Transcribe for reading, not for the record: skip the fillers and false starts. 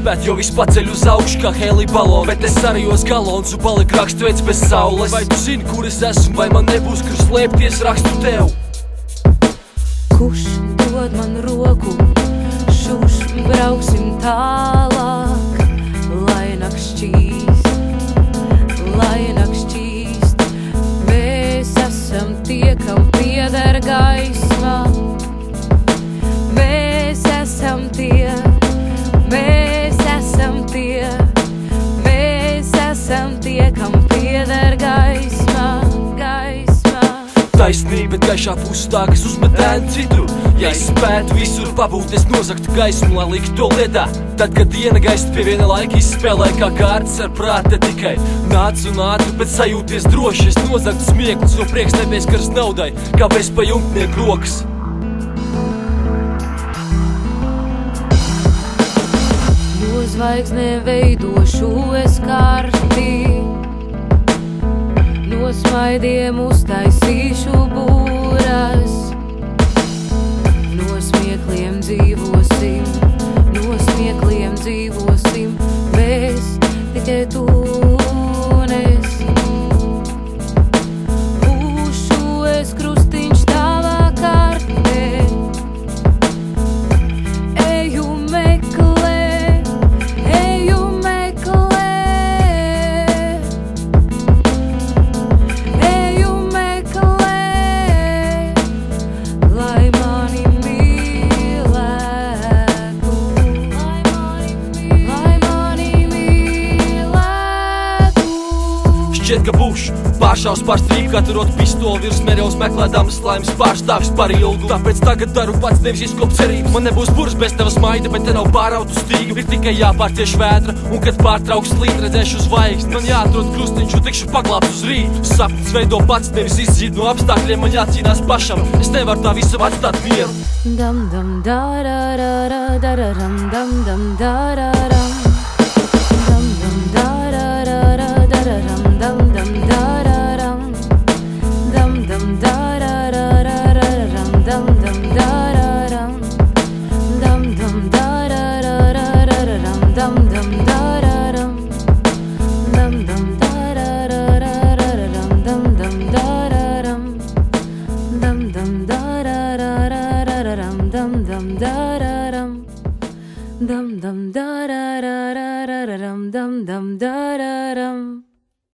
nespēt, jo viss paceļ uz augšu kā heli balons. Bet es sarījos galons un paliku raksturveids bez saules. Vai tu zini, kur es esmu, vai man nebūs, kur slēpties, rakstu tev. Kurš dod man roku, šuš brauksim tālāk, lai nakts šķīst, lai nakts šķīst. Mēs esam tie, kam pieder gaisma. Mēs esam tie, mēs esam tie, mēs esam tie, kam pieder gaisma, gaisma. Taisnība gaišā pusē tā, kas uzmet ēnu citur. Ja es spētu visur pabūt, es nozaktu gaismu, lai liktu to lietā. Tad, kad diena gaista pie viena laika izspēlē kā kārtas ar prāta tikai nāc un ātri, bet sajūties droši. Es nozaktu smieklus, jo prieks nepieskars naudai, kā bez pajumtnieku rokas. No zvaigznēm veidošu es karti, no smaidiem uztaisīšu būras. No smiekliem dzīvosim, no smiekliem dzīvosim, mēs tikai tu un es. Būšu es krustiņš tavā kartē, eju meklē, eju meklē, eju meklē, lai mani mīlētu, lai mani mīlētu. Šķiet, ka būšu pāršaus pār strīpu, kā turot pistoli virs merevs, meklēdams laimes pārstāvis par ilgu. Tāpēc tagad daru pats, nevis izkop cerības. Man nebūs burts bez tava smaida, bet te nav pārautu stīgu. Ir tikai jāpārtieš vētra, un kad pārtrauks slīt, redzēšu zvaigznes. Man jāatrod krustiņš un tikšu paglābts uz rītu. Sapnis veido pats, nevis izdzīt no apstākļiem, man jācīnās pašam. Es nevaru tā visam atstāt mieru. Dam dam dararara dararam dam dam dararam dam dam dararara dararam dam dam dararam dam dam dararara dararam dam dam dararam dam dam dararara dararam dam dam dararam dam dam dararara dararam dam dam dararam dam dam dararara dam dam dararam dam dam dararara dam dam dararam.